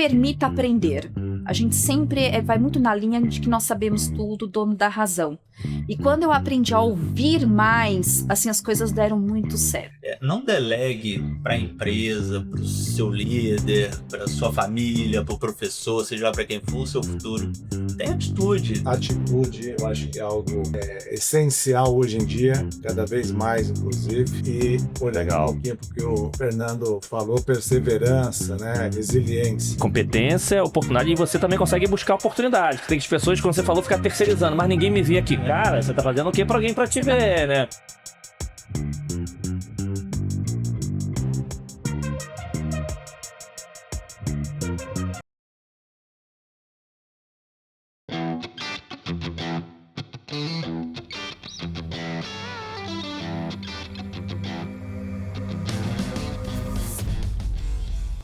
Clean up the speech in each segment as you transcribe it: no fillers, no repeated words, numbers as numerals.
permita aprender. A gente sempre vai muito na linha de que nós sabemos tudo, dono da razão. E quando eu aprendi a ouvir mais, assim, as coisas deram muito certo. Não delegue para a empresa, para o seu líder, para sua família, para o professor, seja lá para quem for o seu futuro. Tem atitude. Atitude, eu acho que é algo essencial hoje em dia, cada vez mais, inclusive. E legal, um pouquinho porque o Fernando falou, perseverança, né, resiliência. Competência, oportunidade, e você também consegue buscar oportunidade. Tem as pessoas, quando você falou, ficar terceirizando, mas ninguém me vê aqui. Cara, você tá fazendo o quê pra alguém pra te ver, né?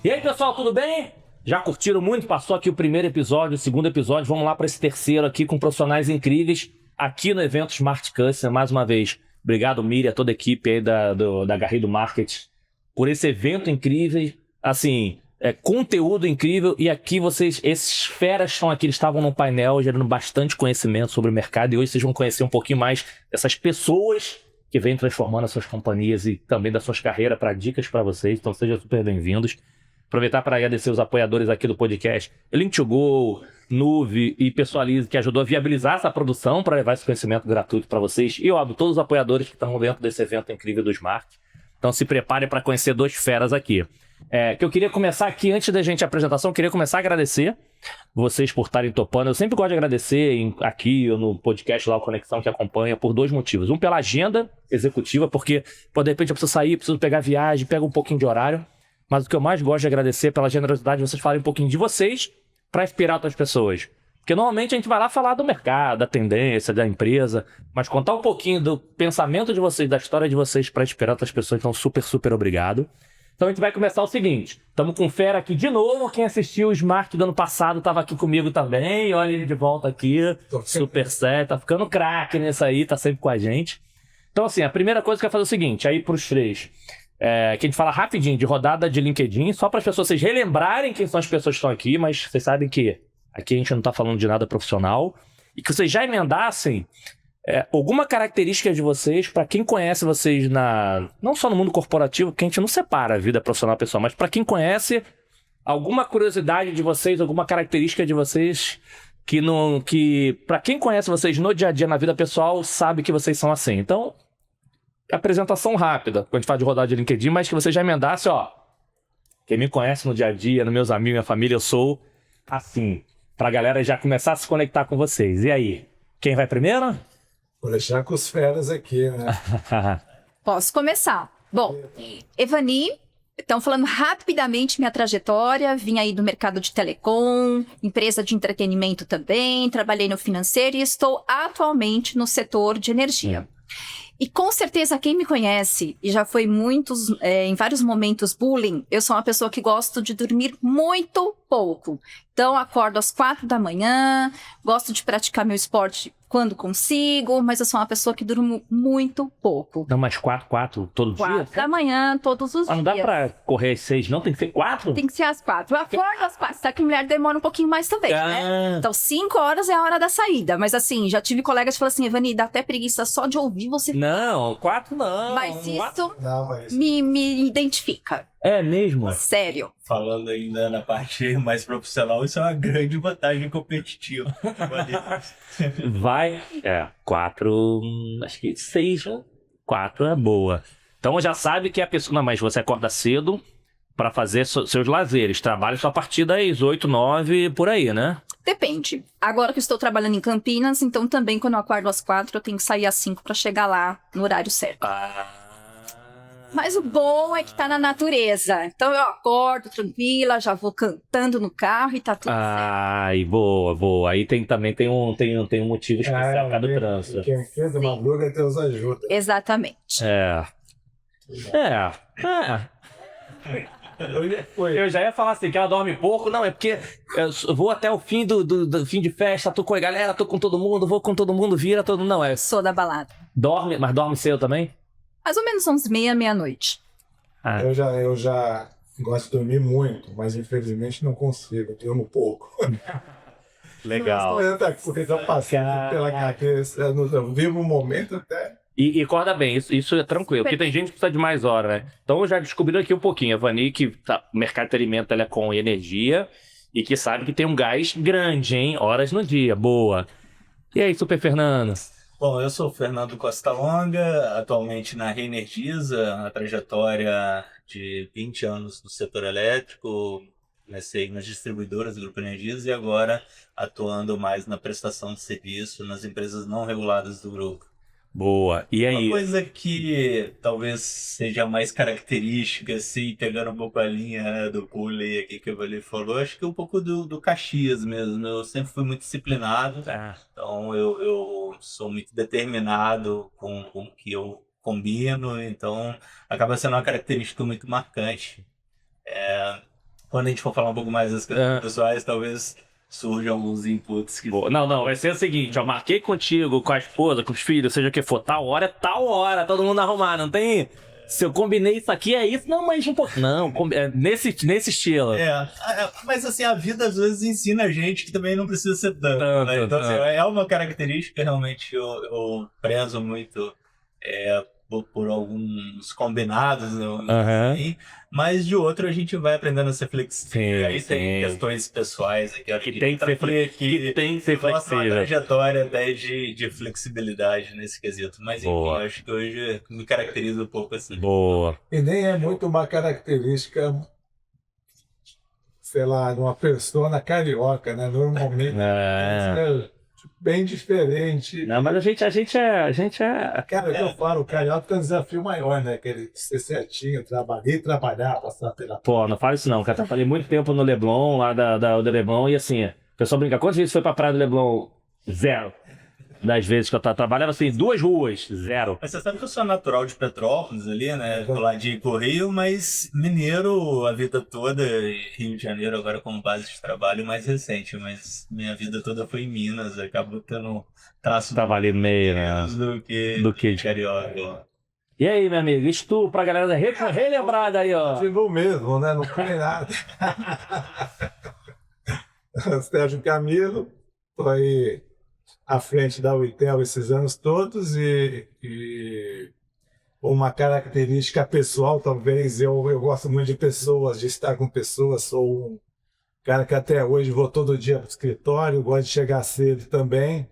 E aí, pessoal, tudo bem? Já curtiram muito? Passou aqui o primeiro episódio, o segundo episódio. Vamos lá para esse terceiro aqui com profissionais incríveis aqui no evento Smart Customer. Mais uma vez, obrigado, Miriam, toda a equipe aí da Garrido Market por esse evento incrível. Assim, conteúdo incrível. E aqui vocês, esses feras estão aqui, eles estavam no painel gerando bastante conhecimento sobre o mercado. E hoje vocês vão conhecer um pouquinho mais dessas pessoas que vêm transformando as suas companhias e também das suas carreiras para dicas para vocês. Então sejam super bem-vindos. Aproveitar para agradecer os apoiadores aqui do podcast, Link2Go, Nuve e Pessoalize, que ajudou a viabilizar essa produção para levar esse conhecimento gratuito para vocês. E, óbvio, todos os apoiadores que estão dentro desse evento incrível do Smart. Então se preparem para conhecer dois feras aqui. Que eu queria começar aqui, antes da gente a apresentação, queria começar a agradecer vocês por estarem topando. Eu sempre gosto de agradecer aqui no podcast lá, o Conexão, que acompanha, por dois motivos. Um, pela agenda executiva, porque, de repente eu preciso sair, preciso pegar viagem, pega um pouquinho de horário. Mas o que eu mais gosto de agradecer é pela generosidade de vocês falarem um pouquinho de vocês para inspirar outras pessoas. Porque normalmente a gente vai lá falar do mercado, da tendência, da empresa, mas contar um pouquinho do pensamento de vocês, da história de vocês para inspirar outras pessoas. Então, super, super obrigado. Então a gente vai começar o seguinte. Estamos com o Fera aqui de novo. Quem assistiu o Smart do ano passado estava aqui comigo também. Olha ele de volta aqui. Super sério. Tá ficando craque nisso aí. Tá sempre com a gente. Então assim, a primeira coisa que eu quero fazer é o seguinte. Aí pros três. Que a gente fala rapidinho de rodada de LinkedIn, só para as pessoas vocês relembrarem quem são as pessoas que estão aqui, mas vocês sabem que aqui a gente não está falando de nada profissional, e que vocês já emendassem alguma característica de vocês, para quem conhece vocês não só no mundo corporativo, porque a gente não separa a vida profissional pessoal, mas para quem conhece, alguma curiosidade de vocês, alguma característica de vocês que para quem conhece vocês no dia a dia, na vida pessoal, sabe que vocês são assim. Então, apresentação rápida, quando a gente fala de rodada de LinkedIn, mas que você já emendasse, quem me conhece no dia a dia, nos meus amigos, minha família, eu sou assim, pra galera já começar a se conectar com vocês. E aí, quem vai primeiro? Vou deixar com os feras aqui, né? Posso começar. Bom, Evani, então falando rapidamente minha trajetória, vim aí do mercado de telecom, empresa de entretenimento também, trabalhei no financeiro e estou atualmente no setor de energia. E com certeza quem me conhece, e já foi em vários momentos bullying, eu sou uma pessoa que gosto de dormir muito pouco. Então acordo às 4 da manhã, gosto de praticar meu esporte quando consigo, mas eu sou uma pessoa que durmo muito pouco. Não, mas 4 todo dia? 4 da manhã, todos os dias. Não dá pra correr às 6, não? Tem que ser 4? Tem que ser às 4. Eu acordo às 4, só que mulher demora um pouquinho mais também, né? Então 5 horas é a hora da saída. Mas assim, já tive colegas que falaram assim, Evani, dá até preguiça só de ouvir você. Não, 4 não. Mas isso Não, me identifica. É mesmo? Sério. Falando ainda na parte mais profissional, isso é uma grande vantagem competitiva. Vai. 4. Acho que 6. 4 é boa. Então já sabe que a pessoa. Não, mas você acorda cedo para fazer seus lazeres. Trabalha só a partir das 8, 9, por aí, né? Depende. Agora que eu estou trabalhando em Campinas, então também quando eu acordo às 4, eu tenho que sair às 5 para chegar lá no horário certo. Mas o bom é que tá na natureza. Então eu acordo tranquila, já vou cantando no carro e tá tudo certo. Ai, boa. Aí também tem um motivo especial por causa do trânsito. Quem fez uma madruga, Deus ajuda. Exatamente. Eu já ia falar assim, que ela dorme pouco. Não, é porque eu vou até o fim do fim de festa, tô com a galera, tô com todo mundo, vou com todo mundo, vira todo mundo. Não, Sou da balada. Dorme, mas dorme cedo também? Mais ou menos uns meia-noite. Eu já Gosto de dormir muito, mas infelizmente não consigo, durmo pouco. Legal. Tanta coisa passando pela cabeça, eu vivo um momento até. E acorda bem, isso é tranquilo, porque tem gente que precisa de mais hora, né? Então já descobriram aqui um pouquinho. A Vani, que o mercado de alimento ela é com energia e que sabe que tem um gás grande, hein? Horas no dia, boa. E aí, Super Fernando? Bom, eu sou o Fernando Costa Longa, atualmente na Reenergiza, a trajetória de 20 anos no setor elétrico. Comecei nas distribuidoras do Grupo Energisa e agora atuando mais na prestação de serviço nas empresas não reguladas do grupo. Boa. E aí? Uma coisa que talvez seja mais característica, assim, pegando um pouco a linha, né, do Puley aqui que o Vali falou, acho que um pouco do Caxias mesmo. Eu sempre fui muito disciplinado, então eu sou muito determinado com o que eu combino, então acaba sendo uma característica muito marcante. Quando a gente for falar um pouco mais das coisas pessoais, talvez surjam alguns inputs que... Não, vai ser o seguinte, eu marquei contigo, com a esposa, com os filhos, seja o que for, tal hora, todo mundo arrumar, não tem... Se eu combinei isso aqui, é isso, não, mas um pouco... Não, nesse estilo. Mas assim, a vida às vezes ensina a gente que também não precisa ser tanto, né? Então, assim, é uma característica, realmente, eu prezo muito por alguns combinados, mas de outro a gente vai aprendendo a ser flexível. Aí tem questões pessoais aqui, que tem que ser flexível. Uma trajetória até de flexibilidade nesse quesito. Mas enfim, acho que hoje me caracteriza um pouco assim. Boa. E nem é muito uma característica, sei lá, de uma persona carioca, né? Normalmente é bem diferente. Não, mas a gente é... Cara, eu falo, o carioca tem um desafio maior, né? Aquele ser certinho, trabalhar, passar pela... Pô, não fala isso não, cara. Trabalhei muito tempo no Leblon, lá do Leblon, e assim, o pessoal brinca, quantas vezes foi pra praia do Leblon? 0. Das vezes que eu trabalhava assim, 2 ruas, 0. Mas você sabe que eu sou natural de Petrópolis ali, né? Do ladinho do Rio, mas mineiro a vida toda, Rio de Janeiro agora como base de trabalho mais recente, mas minha vida toda foi em Minas, acabou tendo traço Tava ali meio, né? do que de carioca. E aí, meu amigo, isso tu pra galera relembrada aí, ó. Chegou mesmo, né? Não foi nada. Sérgio Camilo, tô aí à frente da Uitel esses anos todos e uma característica pessoal, talvez, eu gosto muito de pessoas, de estar com pessoas, sou um cara que até hoje vou todo dia para o escritório, gosto de chegar cedo também,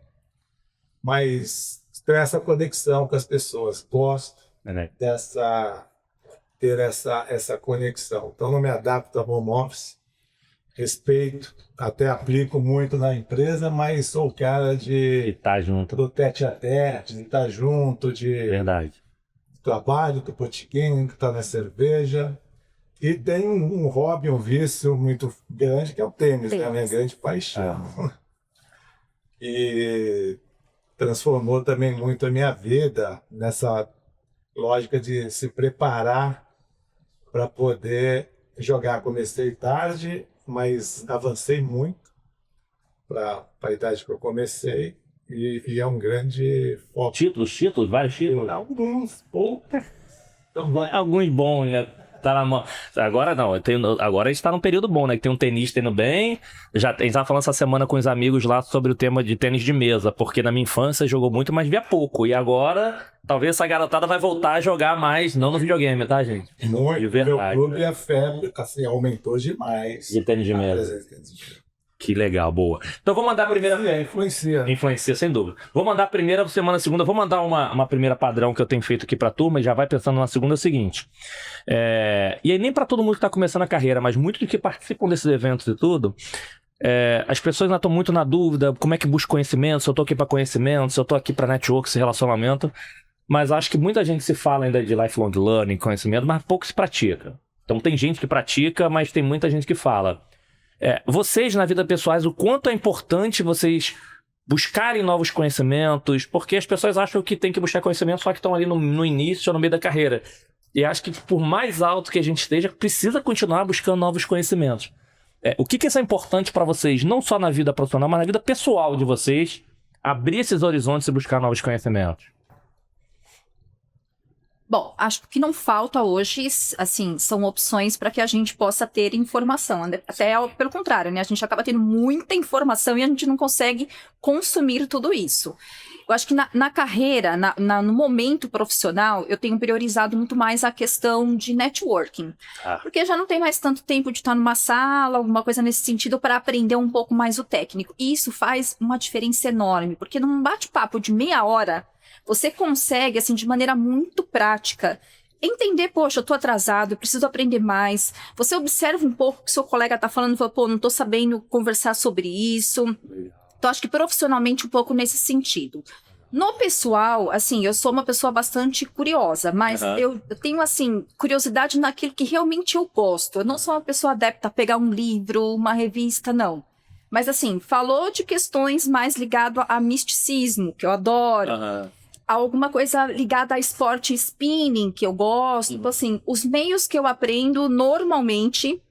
mas tenho essa conexão com as pessoas, gosto ter essa conexão, então não me adapto a home office, respeito, até aplico muito na empresa, mas sou o cara de estar junto, do tete a tete, de estar junto, de verdade, trabalho, do botiquim, que está na cerveja. E tem um hobby, um vício muito grande, que é o tênis, né? A minha grande paixão. E transformou também muito a minha vida nessa lógica de se preparar para poder jogar. Comecei tarde, mas avancei muito para a idade que eu comecei e é um grande foco. Títulos, vários títulos? Alguns, poucos. Alguns bons, né? Tá na mão. Agora não, agora a gente tá num período bom, né? Que tem um tenista indo bem. A gente tava falando essa semana com os amigos lá sobre o tema de tênis de mesa, porque na minha infância jogou muito, mas via pouco. E agora, talvez essa garotada vai voltar a jogar mais, não no videogame, tá, gente? Muito, de verdade. Meu clube, a febre assim, aumentou demais. De tênis de mesa. Que legal, boa. Então vou mandar a primeira... Influencia, sem dúvida. Vou mandar a primeira, você manda a segunda. Vou mandar uma primeira padrão que eu tenho feito aqui pra turma e já vai pensando na segunda seguinte. E aí nem pra todo mundo que tá começando a carreira, mas muitos que participam desses eventos e tudo, as pessoas ainda estão muito na dúvida, como é que busca conhecimento, se eu tô aqui pra conhecimento, se eu tô aqui pra network, esse relacionamento. Mas acho que muita gente se fala ainda de lifelong learning, conhecimento, mas pouco se pratica. Então tem gente que pratica, mas tem muita gente que fala. Vocês na vida pessoais, o quanto é importante vocês buscarem novos conhecimentos, porque as pessoas acham que tem que buscar conhecimento só que estão ali no início ou no meio da carreira. E acho que por mais alto que a gente esteja, precisa continuar buscando novos conhecimentos. O que isso é importante para vocês, não só na vida profissional, mas na vida pessoal de vocês, abrir esses horizontes e buscar novos conhecimentos? Bom, acho que o que não falta hoje, assim, são opções para que a gente possa ter informação. Até pelo contrário, né? A gente acaba tendo muita informação e a gente não consegue consumir tudo isso. Eu acho que na carreira, no momento profissional, eu tenho priorizado muito mais a questão de networking. Porque já não tem mais tanto tempo de estar numa sala, alguma coisa nesse sentido, para aprender um pouco mais o técnico. E isso faz uma diferença enorme, porque num bate-papo de meia hora, você consegue, assim, de maneira muito prática, entender, poxa, eu tô atrasado, eu preciso aprender mais. Você observa um pouco o que seu colega tá falando e fala, pô, não tô sabendo conversar sobre isso. Então, acho que profissionalmente um pouco nesse sentido. No pessoal, assim, eu sou uma pessoa bastante curiosa, mas eu tenho, assim, curiosidade naquilo que realmente eu gosto. Eu não sou uma pessoa adepta a pegar um livro, uma revista, não. Mas, assim, falou de questões mais ligadas a misticismo, que eu adoro. Alguma coisa ligada a esporte spinning, que eu gosto. Então, assim, os meios que eu aprendo normalmente,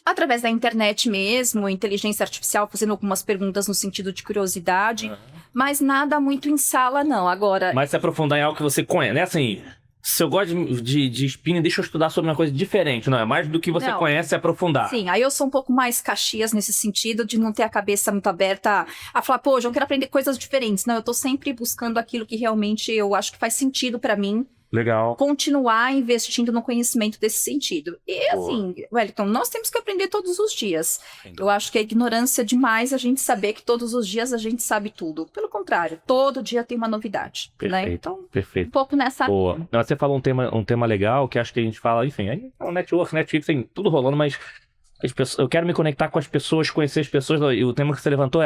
através da internet mesmo, inteligência artificial, fazendo algumas perguntas no sentido de curiosidade, mas nada muito em sala, não. Agora... Mas se aprofundar em algo que você conhece, né? Assim, se eu gosto de spinning, deixa eu estudar sobre uma coisa diferente, não é? Mais do que você conhece, é aprofundar. Sim, aí eu sou um pouco mais Caxias nesse sentido, de não ter a cabeça muito aberta a falar, pô, eu quero aprender coisas diferentes. Não, eu tô sempre buscando aquilo que realmente eu acho que faz sentido pra mim. Legal. Continuar investindo no conhecimento desse sentido. E assim, Wellington, nós temos que aprender todos os dias. Eu acho que é ignorância demais a gente saber que todos os dias a gente sabe tudo. Pelo contrário, todo dia tem uma novidade. Perfeito, né? Então, perfeito. Um pouco nessa... Boa. Não, você falou um tema legal, que acho que a gente fala, enfim, aí é um network, Netflix, tem tudo rolando, mas eu quero me conectar com as pessoas, conhecer as pessoas, e o tema que você levantou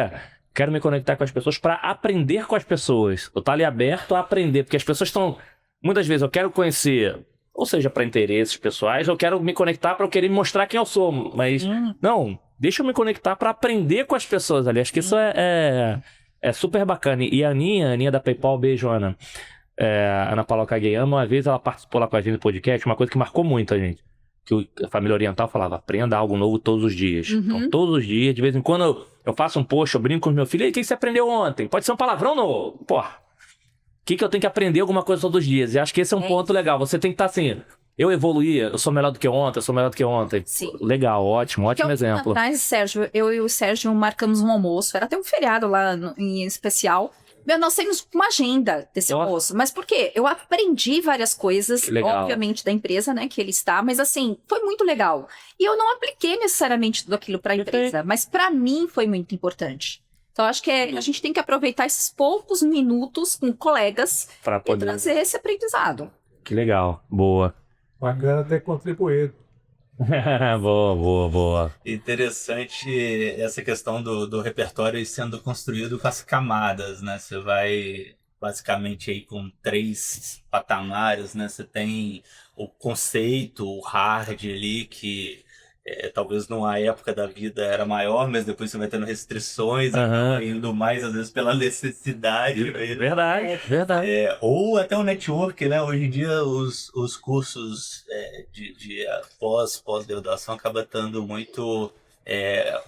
quero me conectar com as pessoas para aprender com as pessoas. Eu estou ali aberto a aprender, porque as pessoas estão... Muitas vezes eu quero conhecer, ou seja, para interesses pessoais, eu quero me conectar para eu querer mostrar quem eu sou, mas não, deixa eu me conectar para aprender com as pessoas ali. Acho que isso é super bacana. E a Aninha da PayPal, beijo, Ana. Ana Paula Kageyama, uma vez ela participou lá com a gente do podcast, uma coisa que marcou muito a gente, que a família oriental falava, aprenda algo novo todos os dias. Então, todos os dias, de vez em quando eu faço um post, eu brinco com o meu filho, e o que você aprendeu ontem? Pode ser um palavrão novo, porra. O que eu tenho que aprender alguma coisa todos os dias? E acho que esse é um ponto legal. Você tem que estar assim, eu evoluí, eu sou melhor do que ontem, eu sou melhor do que ontem. Sim. Legal, ótimo exemplo. Atrás, Sérgio, eu e o Sérgio marcamos um almoço, era até um feriado lá em especial. Nós temos uma agenda desse almoço. Mas por quê? Eu aprendi várias coisas, obviamente, da empresa, né, que ele está, mas assim, foi muito legal. E eu não apliquei necessariamente tudo aquilo para a empresa, mas para mim foi muito importante. Então, acho que a gente tem que aproveitar esses poucos minutos com colegas para poder trazer esse aprendizado. Que legal, boa. Bacana ter contribuído. Boa. Interessante essa questão do repertório sendo construído com as camadas, né? Você vai basicamente aí com 3 patamares, né? Você tem o conceito, o hard ali, que talvez numa época da vida era maior, mas depois você vai tendo restrições, indo mais às vezes pela necessidade. Verdade. Ou até o network, né? Hoje em dia os cursos de pós-graduação acabam dando muito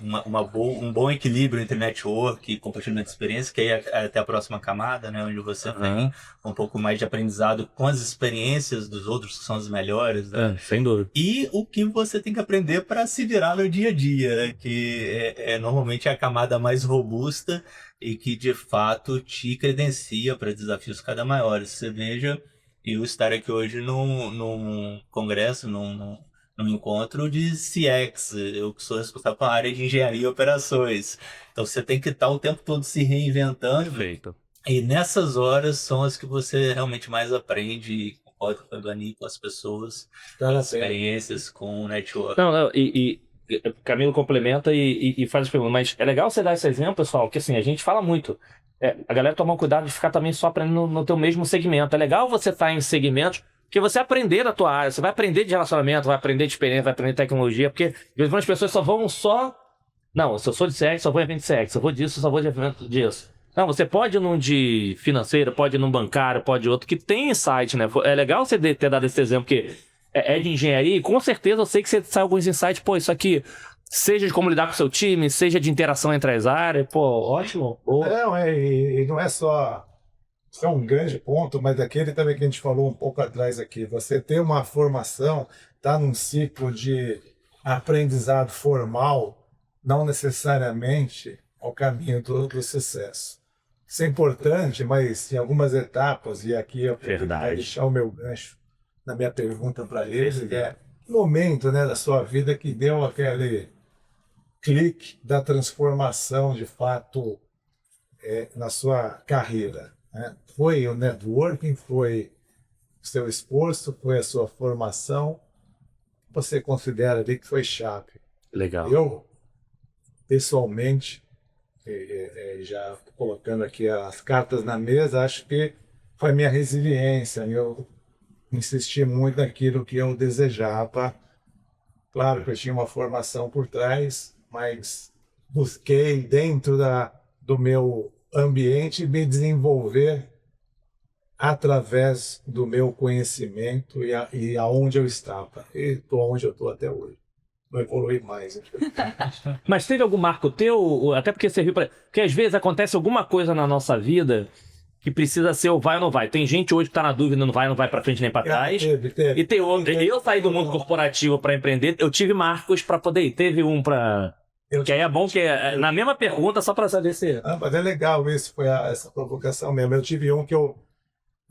um bom equilíbrio entre network e compartilhamento de experiência, que aí é até a próxima camada, né? Onde você tem um pouco mais de aprendizado com as experiências dos outros, que são as melhores, né? Sem dúvida. E o que você tem que aprender para se virar no dia a dia, né? Que normalmente é a camada mais robusta e que de fato te credencia para desafios cada maiores. Você veja, eu estar aqui hoje num congresso, num encontro de CX, eu que sou responsável pela área de engenharia e operações. Então você tem que estar o tempo todo se reinventando. Perfeito. E nessas horas são as que você realmente mais aprende e concorda com a Dani, com as pessoas, com as experiências, com o network. Não, e Camilo complementa e faz as perguntas, mas é legal você dar esse exemplo, pessoal, que assim, a gente fala muito. A galera toma cuidado de ficar também só aprendendo no teu mesmo segmento. É legal você estar em segmentos que você aprender da tua área, você vai aprender de relacionamento, vai aprender de experiência, vai aprender de tecnologia, porque às vezes as pessoas não, se eu sou de CX, só vou em evento de CX, se eu vou disso, só vou de evento disso. Não, você pode ir num de financeiro, pode ir num bancário, pode ir outro, que tem insight, né? É legal você ter dado esse exemplo, que é de engenharia, e com certeza eu sei que você sai alguns insights, pô, isso aqui, seja de como lidar com o seu time, seja de interação entre as áreas, pô, ótimo. Não, e não é só Isso é um grande ponto, mas daquele também que a gente falou um pouco atrás aqui. Você ter uma formação, tá num ciclo de aprendizado formal, não necessariamente é o caminho do sucesso. Isso é importante, mas em algumas etapas, e aqui eu quero deixar o meu gancho na minha pergunta para eles, é que momento, né, da sua vida que deu aquele clique da transformação de fato na sua carreira, né? Foi o networking, foi o seu esforço, foi a sua formação? Você considera ali que foi chave? Legal. Eu, pessoalmente, já colocando aqui as cartas na mesa, acho que foi a minha resiliência. Eu insisti muito naquilo que eu desejava. Claro que eu tinha uma formação por trás, mas busquei dentro do meu ambiente me desenvolver através do meu conhecimento e aonde eu estava. E estou onde eu estou até hoje. Não evolui mais. Mas teve algum marco teu, até porque serviu para... Porque às vezes acontece alguma coisa na nossa vida que precisa ser ou vai ou não vai. Tem gente hoje que tá na dúvida, não vai para frente nem para trás. Teve. E tem outro. Eu saí do mundo corporativo para empreender, eu tive marcos para poder ir. Teve um para... Que aí é bom que na mesma pergunta, só para saber se... Mas é legal isso, foi essa provocação mesmo. Eu tive um que eu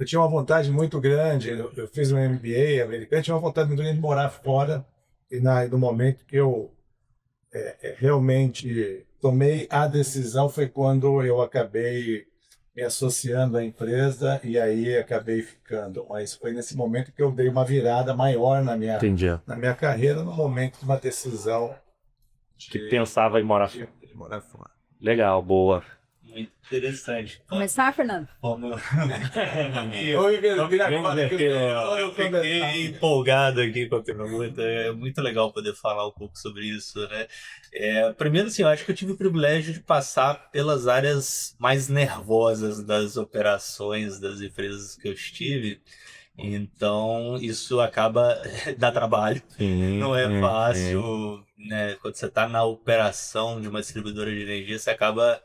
tinha uma vontade muito grande, eu fiz um MBA americano, tinha uma vontade muito grande de morar fora. E no momento que eu realmente tomei a decisão foi quando eu acabei me associando à empresa e aí acabei ficando. Mas foi nesse momento que eu dei uma virada maior na minha carreira, no momento de uma decisão que pensava em morar fora. De morar fora. Legal, boa. Muito interessante. Começar, Fernando? Eu fiquei empolgado aqui com a pergunta. É muito legal poder falar um pouco sobre isso, né? Primeiro, assim, eu acho que eu tive o privilégio de passar pelas áreas mais nervosas das operações das empresas que eu estive. Então, isso acaba dá trabalho. Não é fácil, né? Quando você está na operação de uma distribuidora de energia, você acaba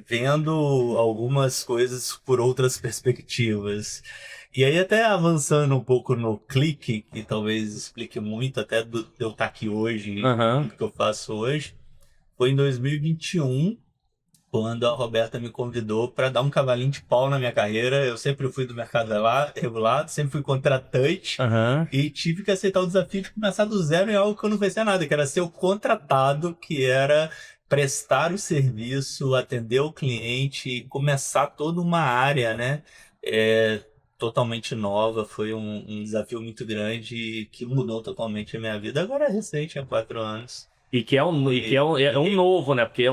vendo algumas coisas por outras perspectivas. E aí, até avançando um pouco no clique, que talvez explique muito até de eu estar aqui hoje, o que eu faço hoje, foi em 2021, quando a Roberta me convidou para dar um cavalinho de pau na minha carreira. Eu sempre fui do mercado regulado, sempre fui contratante, e tive que aceitar o desafio de começar do zero em algo que eu não conhecia nada, que era ser o contratado, que era prestar o serviço, atender o cliente e começar toda uma área, né? Totalmente nova. Foi um desafio muito grande que mudou totalmente a minha vida. Agora é recente, há 4 anos. E que é um novo, né? Porque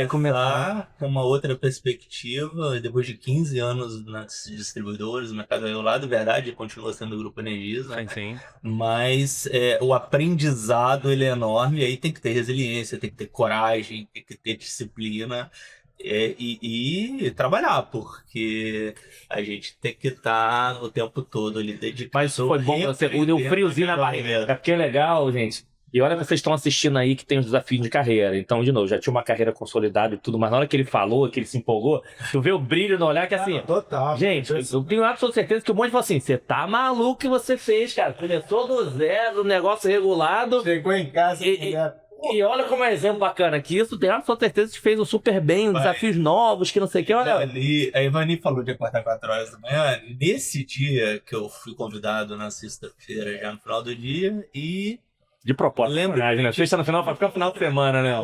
começar com uma outra perspectiva, depois de 15 anos nas distribuidoras, no mercado regulado, verdade, continua sendo o Grupo Energisa, né? Sim. Mas o aprendizado ele é enorme, e aí tem que ter resiliência, tem que ter coragem, tem que ter disciplina e trabalhar, porque a gente tem que estar o tempo todo ali dedicado. Mas foi bom você o friozinho na barriga. É porque é legal, gente. E olha, vocês estão assistindo aí que tem os desafios de carreira. Então, de novo, já tinha uma carreira consolidada e tudo, mas na hora que ele falou, que ele se empolgou, tu vê o brilho no olhar que assim... Total. Gente, eu tenho absoluta certeza que um monte falou assim, você tá maluco que você fez, cara. Começou do zero, negócio regulado. Chegou em casa e olha como é um exemplo bacana, que isso tem absoluta certeza que fez super bem, desafios novos, que não sei o que. Olha... A Ivani falou de acordar 4 horas da manhã. Nesse dia que eu fui convidado na sexta-feira, já no final do dia, e... De propósito, né? Sexta no final para ficar no final de semana, né?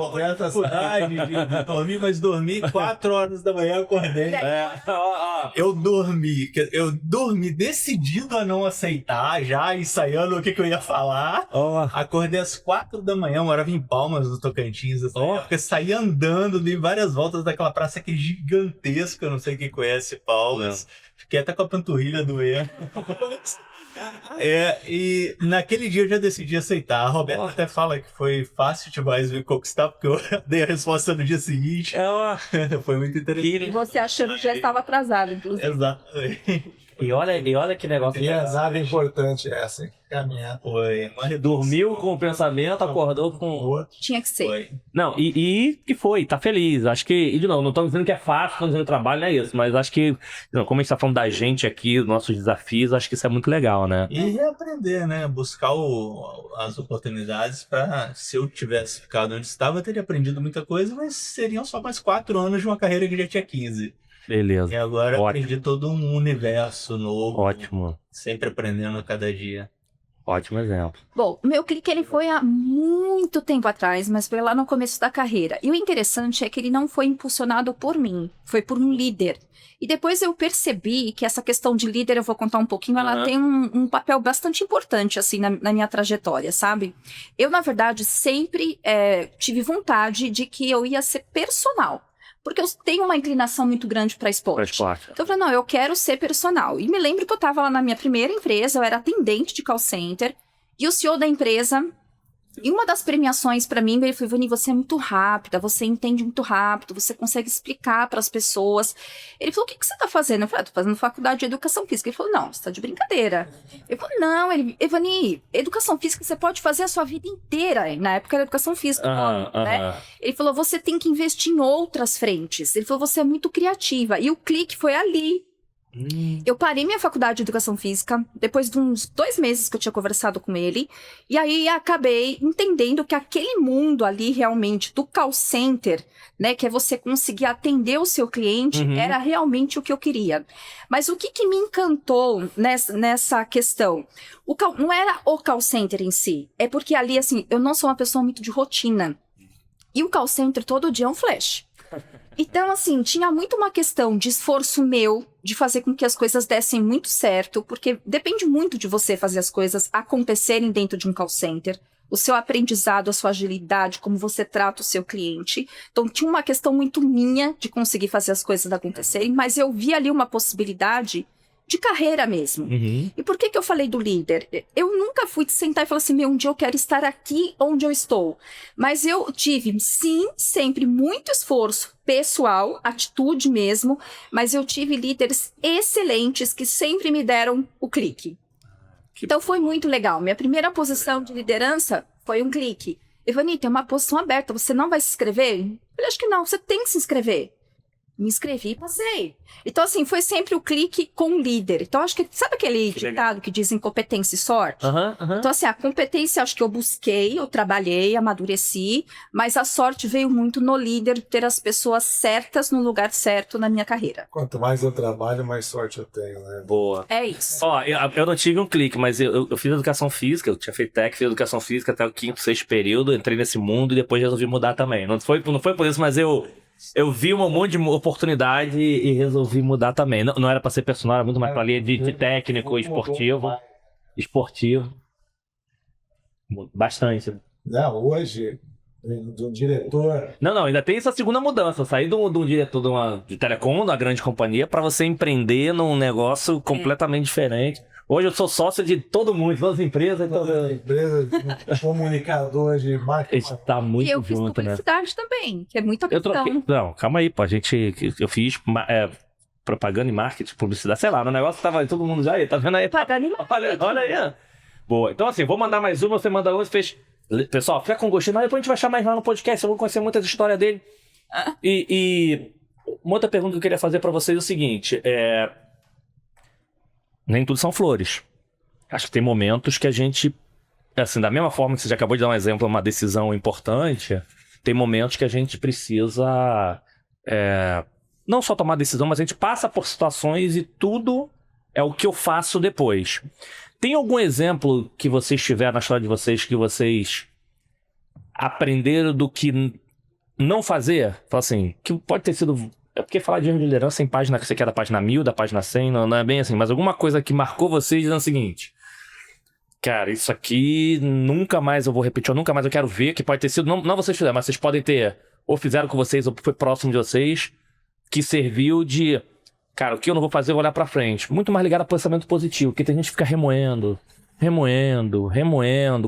Dormi 4 horas da manhã, acordei. Eu dormi decidido a não aceitar, já ensaiando o que eu ia falar. Acordei às 4 da manhã, eu morava em Palmas, no Tocantins, porque saí andando, dei várias voltas daquela praça que é gigantesca, eu não sei quem conhece Palmas. Fiquei até com a panturrilha doendo. E naquele dia eu já decidi aceitar. A Roberta até fala que foi fácil demais me conquistar, porque eu dei a resposta no dia seguinte. Foi muito interessante. E você achando que já estava atrasado, inclusive. Exatamente. E olha que negócio. Piazada importante essa, hein? Caminhar. Foi. Dormiu com o pensamento, acordou com o outro. Tinha que ser. Foi. Não, e que foi, tá feliz. Acho que, e de novo, não estamos dizendo que é fácil, não dizendo que trabalho, não é isso, mas acho que, não, como a gente tá falando da gente aqui, dos nossos desafios, acho que isso é muito legal, né? E reaprender, né? Buscar as oportunidades para, se eu tivesse ficado onde estava, eu teria aprendido muita coisa, mas seriam só mais 4 anos de uma carreira que já tinha 15. Beleza. E agora Ótimo. aprendi todo um universo novo. Ótimo. Sempre aprendendo a cada dia. Ótimo exemplo. Bom, o meu clique ele foi há muito tempo atrás, mas foi lá no começo da carreira. E o interessante é que ele não foi impulsionado por mim, foi por um líder. E depois eu percebi que essa questão de líder, eu vou contar um pouquinho, ela tem um papel bastante importante, assim, na minha trajetória, sabe? Eu, na verdade, sempre tive vontade de que eu ia ser personal. Porque eu tenho uma inclinação muito grande para esporte. Então eu falei, não, eu quero ser personal. E me lembro que eu estava lá na minha primeira empresa, eu era atendente de call center, e o CEO da empresa, e uma das premiações para mim, ele falou, Ivani, você é muito rápida, você entende muito rápido, você consegue explicar para as pessoas. Ele falou, o que você está fazendo? Eu falei, tô fazendo faculdade de educação física. Ele falou, não, você está de brincadeira. Eu falei, não, Ivani, educação física você pode fazer a sua vida inteira. Na época era educação física, né? Ele falou, você tem que investir em outras frentes. Ele falou, você é muito criativa. E o clique foi ali. Eu parei minha faculdade de educação física depois de uns 2 meses que eu tinha conversado com ele, e aí acabei entendendo que aquele mundo ali realmente do call center, né, que é você conseguir atender o seu cliente, era realmente o que eu queria. Mas o que me encantou nessa questão? Não era o call center em si, é porque ali, assim, eu não sou uma pessoa muito de rotina, e o call center todo dia é um flash. Então, assim, tinha muito uma questão de esforço meu, de fazer com que as coisas dessem muito certo, porque depende muito de você fazer as coisas acontecerem dentro de um call center, o seu aprendizado, a sua agilidade, como você trata o seu cliente. Então, tinha uma questão muito minha de conseguir fazer as coisas acontecerem, mas eu vi ali uma possibilidade de carreira mesmo. E por que eu falei do líder? Eu nunca fui de sentar e falar assim, um dia eu quero estar aqui onde eu estou. Mas eu tive, sim, sempre muito esforço pessoal, atitude mesmo, mas eu tive líderes excelentes que sempre me deram o clique. Então foi muito legal. Minha primeira posição de liderança foi um clique. Ivani, tem uma posição aberta, você não vai se inscrever? Eu falei, acho que não, você tem que se inscrever. Me inscrevi e passei. Então, assim, foi sempre o clique com o líder. Então, acho que... Sabe aquele ditado que diz incompetência e sorte? Então, assim, a competência, acho que eu busquei, eu trabalhei, amadureci, mas a sorte veio muito no líder, ter as pessoas certas no lugar certo na minha carreira. Quanto mais eu trabalho, mais sorte eu tenho, né? Boa. É isso. Ó, eu não tive um clique, mas eu fiz educação física, eu tinha feito fiz educação física até o 5º, 6º período, entrei nesse mundo e depois resolvi mudar também. Não foi por isso, mas eu vi um monte de oportunidade e resolvi mudar também. Não era pra ser personal, era muito mais pra linha de técnico, esportivo. Bastante. Não, hoje, do diretor... Não, ainda tem essa segunda mudança. Sair de um diretor de telecom, de uma grande companhia, pra você empreender num negócio completamente diferente. Hoje eu sou sócio de todo mundo, de todas as empresas. Empresa, comunicador de marketing. A gente tá muito E eu fiz junto, né? publicidade também, que é muita questão. Não, calma aí, pô. Eu fiz propaganda e marketing, publicidade, sei lá, no negócio tava todo mundo já aí, tá vendo aí? Propaganda e marketing. Olha aí. Boa. Então, assim, vou mandar mais uma, você manda uma, você fez. Pessoal, fica com gostinho, mas depois a gente vai achar mais lá no podcast, eu vou conhecer muitas histórias dele. E uma outra pergunta que eu queria fazer pra vocês é o seguinte: nem tudo são flores. Acho que tem momentos que a gente, assim, da mesma forma que você já acabou de dar um exemplo, uma decisão importante, tem momentos que a gente precisa não só tomar decisão, mas a gente passa por situações e tudo é o que eu faço depois. Tem algum exemplo que vocês tiveram na história de vocês que vocês aprenderam do que não fazer? Fala assim, que pode ter sido... É porque falar de erro de liderança em página que você quer da página 1000, da página 100, não é bem assim. Mas alguma coisa que marcou vocês dizendo o seguinte: cara, isso aqui nunca mais eu vou repetir, ou nunca mais eu quero ver, que pode ter sido, não vocês fizeram, mas vocês podem ter, ou fizeram com vocês, ou foi próximo de vocês, que serviu de, cara, o que eu não vou fazer, eu vou olhar pra frente. Muito mais ligado a pensamento positivo, porque tem gente que fica remoendo.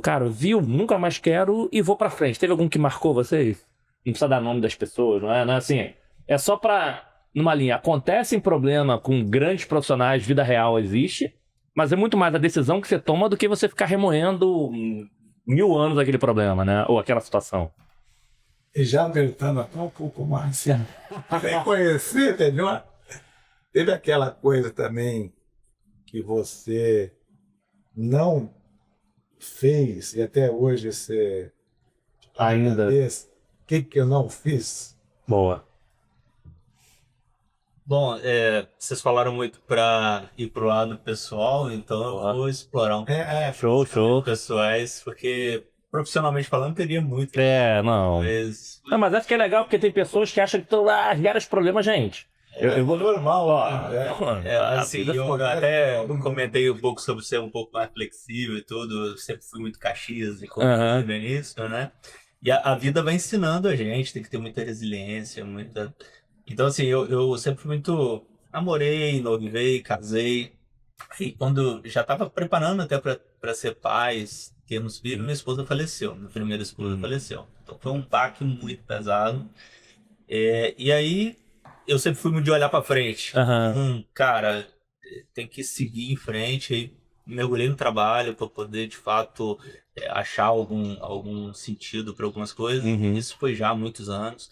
Cara, viu, nunca mais quero e vou pra frente. Teve algum que marcou vocês? Não precisa dar nome das pessoas, não é assim... É só pra numa linha. Acontecem problema com grandes profissionais, vida real existe, mas é muito mais a decisão que você toma do que você ficar remoendo 1000 anos aquele problema, né? Ou aquela situação. E já apertando até um pouco mais, reconhecer melhor. Teve aquela coisa também que você não fez e até hoje você Ainda. O que eu não fiz? Boa. Bom, vocês falaram muito para ir pro lado pessoal, então eu vou explorar um pouco Show. pessoais, porque profissionalmente falando teria muito. Não. Talvez. Não, mas acho que é legal porque tem pessoas que acham que gera os problemas, gente. Eu vou normal, ó. Assim, eu até comentei um pouco sobre ser um pouco mais flexível e tudo. Eu sempre fui muito Caxias e como nisso, né? E a vida vai ensinando a gente, tem que ter muita resiliência, muita. Então, assim, eu sempre fui muito. Namorei, noivei, casei. E quando já estava preparando até para ser pais, termos filhos, minha esposa faleceu. Minha primeira esposa faleceu. Então foi um baque muito pesado. E aí eu sempre fui muito de olhar para frente. Cara, tem que seguir em frente. Aí mergulhei no trabalho para poder, de fato, achar algum sentido para algumas coisas. Isso foi já há muitos anos.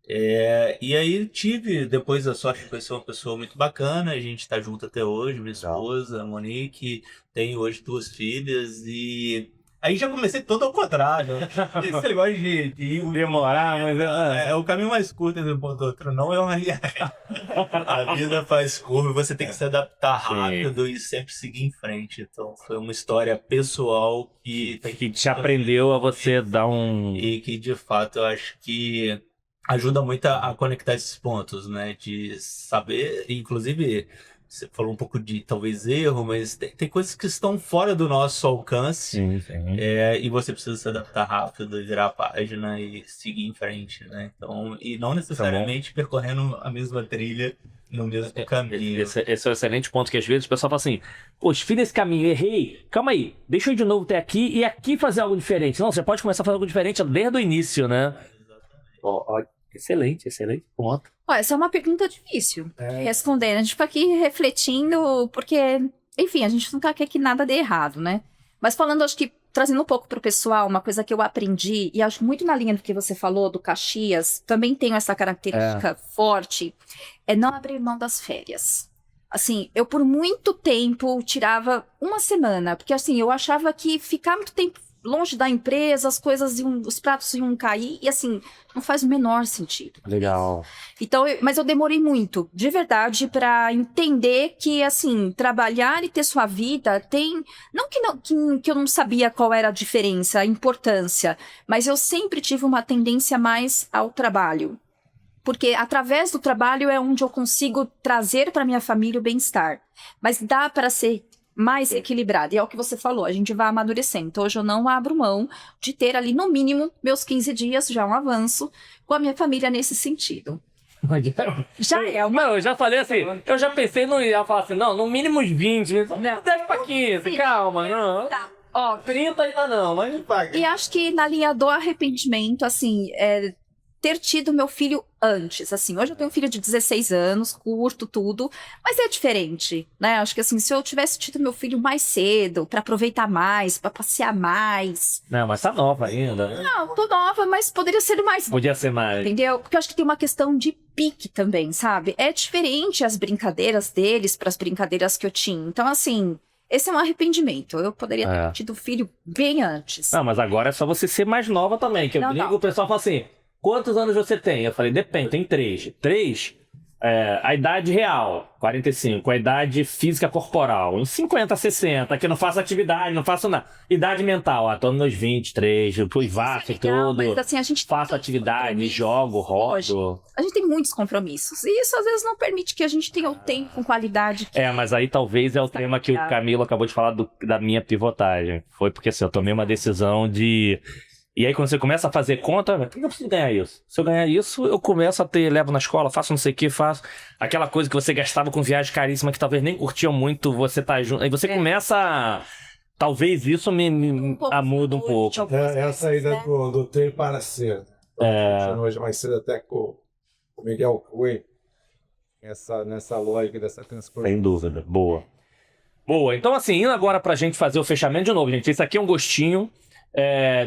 E aí tive, depois a sorte de conhecer uma pessoa muito bacana, a gente tá junto até hoje, minha esposa, a Monique, tem hoje 2 filhas e aí já comecei todo ao contrário. Esse negócio de demorar, mas é o caminho mais curto entre um ponto e outro, não é uma linha reta. A vida faz curva e você tem que se adaptar rápido e sempre seguir em frente. Então foi uma história pessoal que te aprendeu a você dar um... E que de fato eu acho que ajuda muito a conectar esses pontos, né? De saber, inclusive, você falou um pouco de talvez erro, mas tem coisas que estão fora do nosso alcance. E você precisa se adaptar rápido, virar a página e seguir em frente, né? Então, e não necessariamente percorrendo a mesma trilha no mesmo caminho. Esse é um excelente ponto que às vezes o pessoal fala assim, poxa, fiz esse caminho, errei, calma aí, deixa eu ir de novo até aqui e aqui fazer algo diferente. Não, você pode começar a fazer algo diferente desde o início, né? Excelente ponto. Essa é uma pergunta difícil responder. A gente fica aqui refletindo, porque, enfim, a gente nunca quer que nada dê errado, né? Mas falando, acho que, trazendo um pouco pro pessoal, uma coisa que eu aprendi, e acho muito na linha do que você falou, do Caxias, também tenho essa característica forte, é não abrir mão das férias. Assim, eu por muito tempo tirava uma semana, porque assim, eu achava que ficar muito tempo longe da empresa, as coisas os pratos iam cair, e assim, não faz o menor sentido. Legal. Então, mas eu demorei muito, de verdade, para entender que, assim, trabalhar e ter sua vida tem... Não que eu não sabia qual era a diferença, a importância, mas eu sempre tive uma tendência mais ao trabalho. Porque através do trabalho é onde eu consigo trazer para minha família o bem-estar. Mas dá para ser mais equilibrado. E é o que você falou, a gente vai amadurecendo. Então, hoje eu não abro mão de ter ali, no mínimo, meus 15 dias, já um avanço, com a minha família nesse sentido. Já é uma... Não, eu já falei assim, eu já pensei, não ia falar assim, não, no mínimo uns 20, não. 10 para 15, calma, não. Tá. 30 ainda não, mas... E acho que na linha do arrependimento, assim, ter tido meu filho antes, assim, hoje eu tenho um filho de 16 anos, curto tudo, mas é diferente, né? Acho que assim, se eu tivesse tido meu filho mais cedo, pra aproveitar mais, pra passear mais... Não, mas tá nova ainda. Não, tô nova, mas poderia ser mais... Podia ser mais. Entendeu? Porque eu acho que tem uma questão de pique também, sabe? É diferente as brincadeiras deles pras brincadeiras que eu tinha. Então, assim... Esse é um arrependimento. Eu poderia ter tido filho bem antes. Não, mas agora é só você ser mais nova também, que eu brinco, o pessoal fala assim... Quantos anos você tem? Eu falei, depende, tem 3. 3, a idade real, 45. A idade física corporal, uns 50, 60, que não faço atividade, não faço nada. Idade mental, tô nos meus 23, eu fui vasto e tudo. Mas assim, a gente faço atividade, jogo, rodo. A gente tem muitos compromissos. E isso às vezes não permite que a gente tenha o tempo com qualidade. Mas aí talvez é o tema que o Camilo acabou de falar da minha pivotagem. Foi porque assim, eu tomei uma decisão de... E aí quando você começa a fazer conta, por que eu preciso ganhar isso? Se eu ganhar isso, eu começo a levo na escola, faço não sei o que, faço aquela coisa que você gastava com viagem caríssima que talvez nem curtia muito, você tá junto. Aí você começa a... Talvez isso me muda um pouco. É a saída do ter para ser. Hoje mais cedo até com o Miguel Cui. nessa lógica dessa transformação. Sem dúvida. Boa. Boa. Então, assim, indo agora pra gente fazer o fechamento de novo, gente. Esse aqui é um gostinho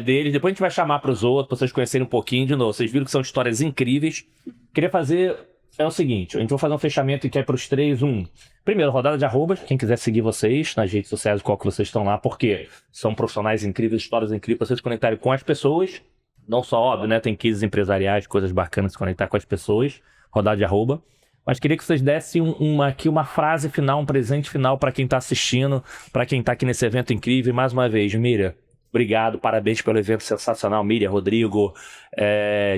deles. Depois a gente vai chamar pros outros, pra vocês conhecerem um pouquinho de novo. Vocês viram que são histórias incríveis. Queria fazer o seguinte. A gente vai fazer um fechamento e quer pros 3, 1. Primeiro, rodada de arrobas. Quem quiser seguir vocês nas redes sociais, qual que vocês estão lá, porque são profissionais incríveis, histórias incríveis, pra vocês se conectarem com as pessoas. Não só, óbvio, né? Tem cases empresariais, coisas bacanas se conectar com as pessoas. Rodada de arroba. Mas queria que vocês dessem uma frase final, um presente final para quem tá assistindo, para quem tá aqui nesse evento incrível. E mais uma vez, Miriam, obrigado, parabéns pelo evento sensacional. Miriam, Rodrigo,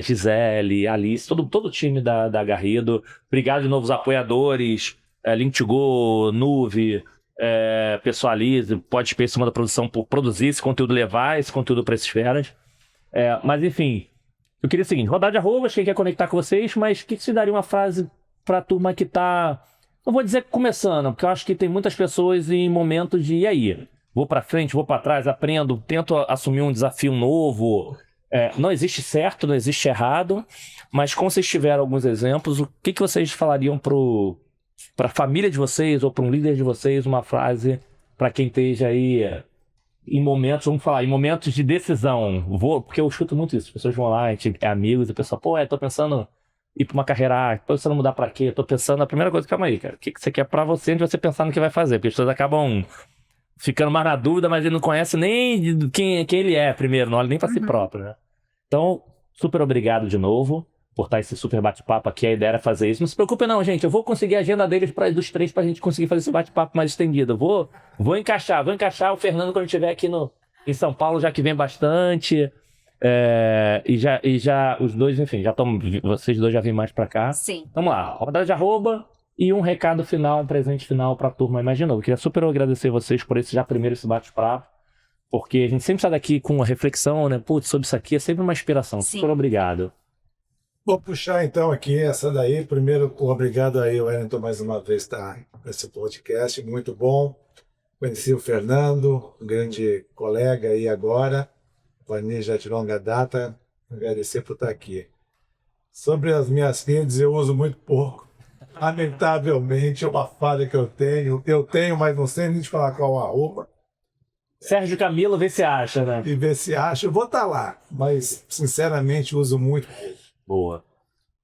Gisele, Alice, todo o time da Garrido. Obrigado de novo aos apoiadores, Link2Go, Nuve, Pessoalize, Podpay, Cima da Produção, por produzir esse conteúdo, levar esse conteúdo para esses feras. Mas enfim, eu queria o seguinte, rodada de arrobas, quem quer conectar com vocês, mas o que se daria uma frase pra turma que tá, não vou dizer começando, porque eu acho que tem muitas pessoas em momentos de, e aí? Vou pra frente, vou pra trás, aprendo, tento assumir um desafio novo. Não existe certo, não existe errado, mas como vocês tiveram alguns exemplos, o que vocês falariam pra família de vocês ou pra um líder de vocês, uma frase pra quem esteja aí em momentos, vamos falar, em momentos de decisão, porque eu chuto muito isso, as pessoas vão lá, a gente é amigos, e a pessoa, tô pensando ir pra uma carreira, tô pensando em mudar pra quê? Tô pensando, a primeira coisa, calma aí, cara, o que você quer pra você antes de você pensar no que vai fazer? Porque as pessoas acabam ficando mais na dúvida, mas ele não conhece nem quem ele é primeiro, não olha nem pra si próprio, né? Então, super obrigado de novo por estar esse super bate-papo aqui, a ideia era fazer isso. Não se preocupe não, gente, eu vou conseguir a agenda deles dos 3 pra gente conseguir fazer esse bate-papo mais estendido. Vou encaixar o Fernando quando estiver aqui em São Paulo, já que vem bastante. E já os dois, enfim, vocês dois já vêm mais pra cá. Sim. Vamos lá, rodada de arroba e um recado final, um presente final pra turma. Mas de novo, eu queria super agradecer vocês por esse bate-papo, porque a gente sempre sai daqui com uma reflexão, né? Putz, sobre isso aqui é sempre uma inspiração. Sim. Super obrigado. Vou puxar então aqui essa daí. Primeiro, obrigado aí, Wellington, mais uma vez estar nesse podcast, muito bom. Conheci o Fernando, um grande colega aí agora. Planilha de longa data, agradecer por estar aqui. Sobre as minhas redes, eu uso muito pouco. Lamentavelmente, é uma falha que eu tenho. Eu tenho, mas não sei nem te falar qual arroba. Sérgio Camilo, vê se acha, né? E ver se acha. Eu vou estar lá, mas sinceramente uso muito pouco. Boa.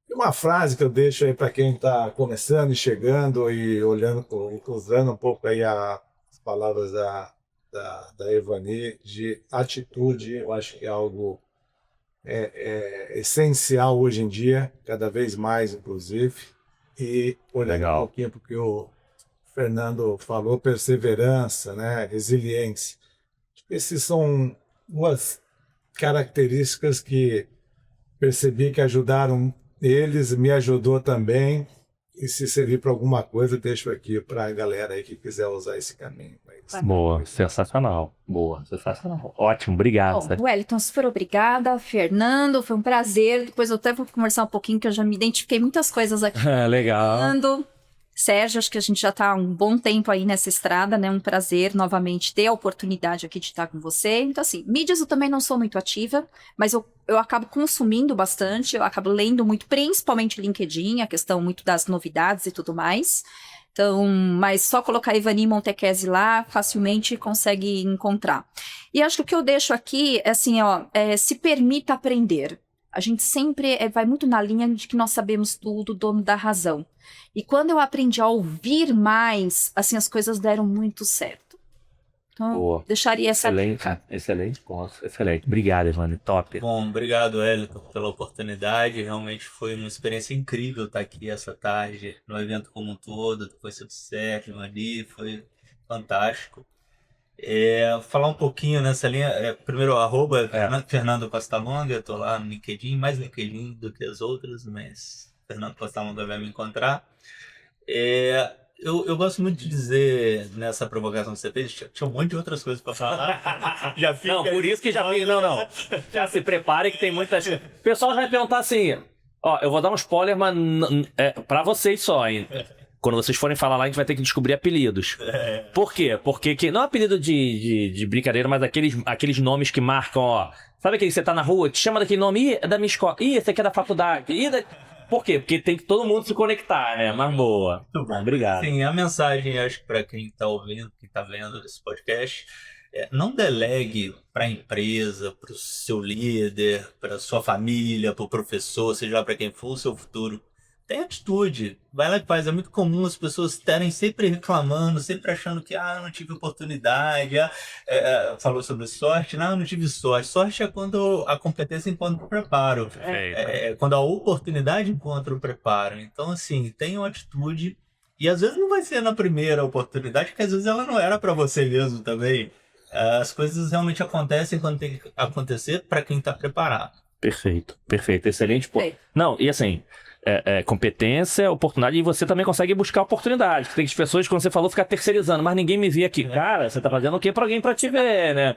E uma frase que eu deixo aí para quem está começando e chegando e olhando, usando um pouco aí as palavras da Evani, de atitude, eu acho que é algo essencial hoje em dia, cada vez mais, inclusive. E olhando um pouquinho porque o Fernando falou, perseverança, né, resiliência. Esses são duas características que percebi que ajudaram eles, me ajudou também. E se servir para alguma coisa, deixo aqui para a galera aí que quiser usar esse caminho. Boa, sensacional. Boa, sensacional. Ótimo, obrigado. Bom, Wellington, super obrigada. Fernando, foi um prazer. Depois eu até vou conversar um pouquinho, que eu já me identifiquei muitas coisas aqui. Legal. Fernando, Sérgio, acho que a gente já está há um bom tempo aí nessa estrada, né? Um prazer novamente ter a oportunidade aqui de estar com você. Então, assim, mídias eu também não sou muito ativa, mas eu acabo consumindo bastante, eu acabo lendo muito, principalmente LinkedIn, a questão muito das novidades e tudo mais. Então, mas só colocar Evani Montechese lá, facilmente consegue encontrar. E acho que o que eu deixo aqui é assim, se permita aprender. A gente sempre vai muito na linha de que nós sabemos tudo, dono da razão. E quando eu aprendi a ouvir mais, assim, as coisas deram muito certo. Então, boa. Deixaria essa... Excelente. Obrigado, Evani. Top. Bom, obrigado, Wellington, pela oportunidade. Realmente foi uma experiência incrível estar aqui essa tarde, no evento como um todo. Depois do Sérgio, ali, foi fantástico. Falar um pouquinho nessa linha. Primeiro, @, Fernando Costa Longa. Eu tô lá no LinkedIn, mais LinkedIn do que as outras, mas Fernando Costa Longa vai me encontrar. Eu gosto muito de dizer, nessa provocação que você fez, tinha um monte de outras coisas para falar. Já fica... Não, por isso que já fiz. Não. Já se prepare que tem muitas... O pessoal já vai perguntar assim, eu vou dar um spoiler, mas para vocês só, hein? Quando vocês forem falar lá, a gente vai ter que descobrir apelidos. Por quê? Porque não é apelido de brincadeira, mas aqueles nomes que marcam, Sabe aquele que você tá na rua, te chama daquele nome, é da minha escola. Esse aqui é da faculdade. Por quê? Porque tem que todo mundo se conectar, né? Mas boa. Muito bom. Obrigado. Sim, a mensagem, acho que para quem está ouvindo, quem está vendo esse podcast, não delegue para a empresa, para o seu líder, para sua família, para o professor, seja lá para quem for o seu futuro. Tem atitude, vai lá e faz. É muito comum as pessoas estarem sempre reclamando, sempre achando que não tive oportunidade, falou sobre sorte, não tive sorte. Sorte é quando a competência encontra o preparo, quando a oportunidade encontra o preparo. Então, assim, tenham atitude, e às vezes não vai ser na primeira oportunidade, porque às vezes ela não era para você mesmo também. As coisas realmente acontecem quando tem que acontecer para quem está preparado. Perfeito, excelente ponto. Não, e assim... competência, oportunidade, e você também consegue buscar oportunidade. Tem pessoas, como você falou, ficar terceirizando, mas ninguém me vê aqui. Cara, você tá fazendo o quê pra alguém pra te ver, né?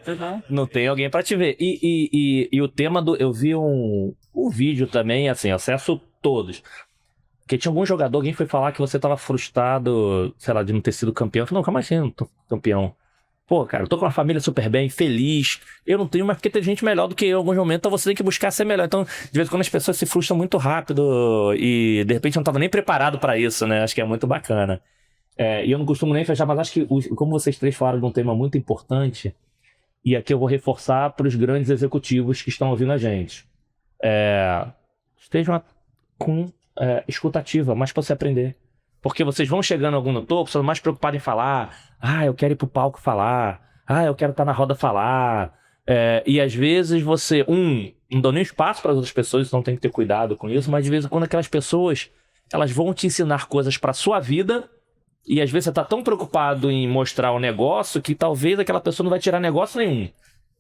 Não tem alguém pra te ver. E o tema do... Eu vi um vídeo também, assim, acesso todos. Porque tinha algum jogador, alguém foi falar que você tava frustrado, sei lá, de não ter sido campeão. Eu falei, não, calma aí, não tô campeão. Pô, cara, eu tô com uma família super bem, feliz. Eu não tenho, mas porque tem gente melhor do que eu em alguns momentos, então você tem que buscar ser melhor. Então, de vez em quando as pessoas se frustram muito rápido e, de repente, não tava nem preparado pra isso, né? Acho que é muito bacana. E eu não costumo nem fechar, mas acho que, como vocês três falaram de um tema muito importante, e aqui eu vou reforçar para os grandes executivos que estão ouvindo a gente. Estejam com escutativa, mais para você aprender. Porque vocês vão chegando algum no topo, são mais preocupados em falar. Eu quero ir pro palco falar. Eu quero estar na roda falar. E às vezes você, não dá nem espaço para as outras pessoas, então tem que ter cuidado com isso. Mas de vez em quando aquelas pessoas, elas vão te ensinar coisas para sua vida. E às vezes você tá tão preocupado em mostrar o negócio que talvez aquela pessoa não vai tirar negócio nenhum.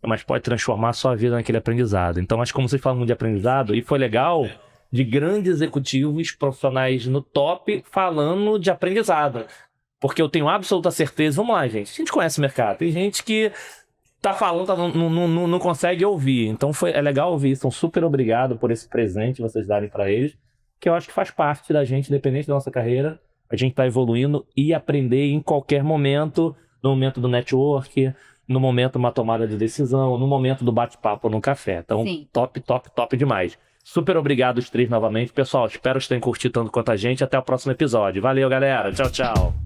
Mas pode transformar a sua vida naquele aprendizado. Então acho que como vocês falam de aprendizado, e foi legal... de grandes executivos profissionais no top falando de aprendizado. Porque eu tenho absoluta certeza... Vamos lá, gente. A gente conhece o mercado. Tem gente que tá falando, não consegue ouvir. Então é legal ouvir. Então, super obrigado por esse presente que vocês darem para eles. Que eu acho que faz parte da gente, independente da nossa carreira. A gente tá evoluindo e aprender em qualquer momento. No momento do network, no momento de uma tomada de decisão, no momento do bate-papo no café. Então, sim. Top demais. Super obrigado os três novamente. Pessoal, espero que tenham curtido tanto quanto a gente. Até o próximo episódio. Valeu, galera. Tchau, tchau.